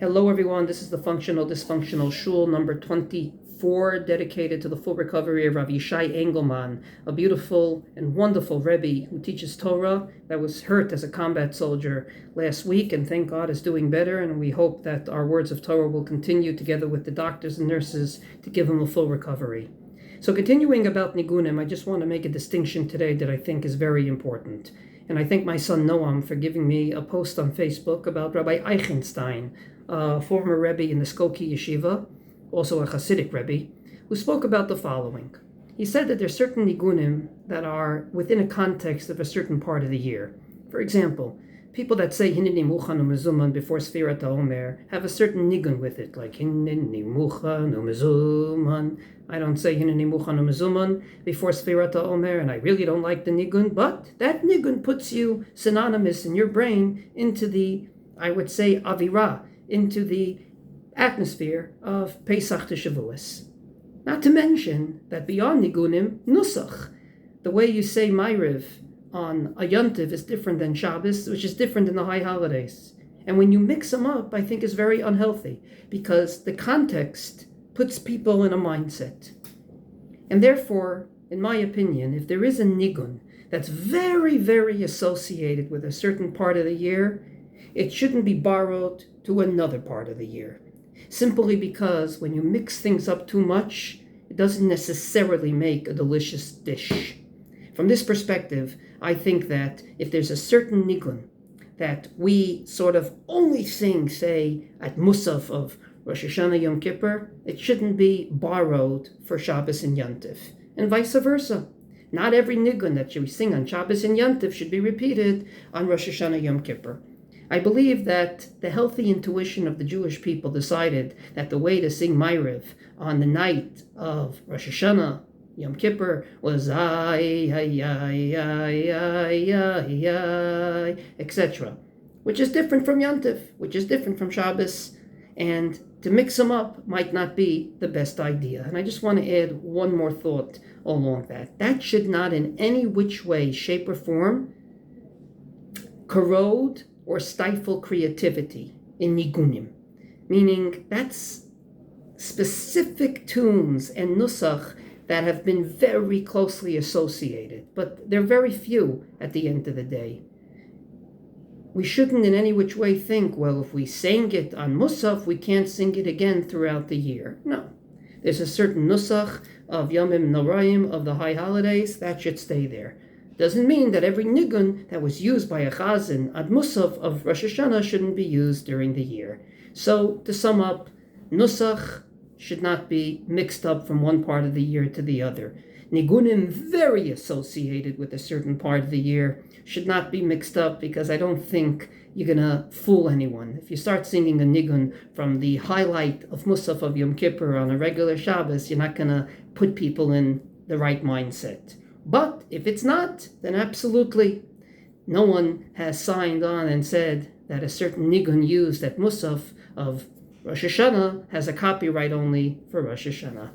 Hello everyone, this is the Disfunctional Shul number 24, dedicated to the full recovery of Rav Yishai Engelman, a beautiful and wonderful Rebbe who teaches Torah that was hurt as a combat soldier last week and thank God is doing better, and we hope that our words of Torah will continue together with the doctors and nurses to give him a full recovery. So continuing about Nigunim, I just want to make a distinction today that I think is very important. And I thank my son Noam for giving me a post on Facebook about Rabbi Eichenstein, a former Rebbe in the Skokie Yeshiva, also a Hasidic Rebbe, who spoke about the following. He said that there are certain nigunim that are within a context of a certain part of the year. For example, people that say Hineni Muchan Umezuman before Sfirat HaOmer have a certain nigun with it, like Hineni Muchan Umezuman. I don't say Hineni Muchan Umezuman before Sfirat HaOmer, and I really don't like the nigun, but that nigun puts you synonymous in your brain into the, I would say, Avirah, into the atmosphere of Pesach to Shavuos. Not to mention that beyond Nigunim, Nusach, the way you say Ma'ariv on a Yontiv is different than Shabbos, which is different than the high holidays. And when you mix them up, I think is very unhealthy, because the context puts people in a mindset. And therefore, in my opinion, if there is a nigun that's very, very associated with a certain part of the year, it shouldn't be borrowed to another part of the year. Simply because when you mix things up too much, it doesn't necessarily make a delicious dish. From this perspective, I think that if there's a certain nigun that we sort of only sing, say, at Musaf of Rosh Hashanah Yom Kippur, it shouldn't be borrowed for Shabbos and Yontif, and vice versa. Not every nigun that we sing on Shabbos and Yontif should be repeated on Rosh Hashanah Yom Kippur. I believe that the healthy intuition of the Jewish people decided that the way to sing Ma'ariv on the night of Rosh Hashanah Yom Kippur was ay, ay, ay, ay, ay, ay, ay, etc., which is different from Yontif, which is different from Shabbos, and to mix them up might not be the best idea. And I just want to add one more thought along that. That should not in any which way, shape, or form corrode or stifle creativity in nigunim, meaning that's specific tunes and nusach that have been very closely associated, but they're very few at the end of the day. We shouldn't in any which way think, well, if we sang it on Musaf, we can't sing it again throughout the year. No. There's a certain nusach of Yomim Noraim, of the high holidays, that should stay there. Doesn't mean that every nigun that was used by a chazan at Musaf of Rosh Hashanah shouldn't be used during the year. So, to sum up, nusach should not be mixed up from one part of the year to the other. Nigunim very associated with a certain part of the year should not be mixed up, because I don't think you're going to fool anyone. If you start singing a nigun from the highlight of Musaf of Yom Kippur on a regular Shabbos, you're not going to put people in the right mindset. But if it's not, then absolutely. No one has signed on and said that a certain nigun used at Musaf of Rosh Hashanah has a copyright only for Rosh Hashanah.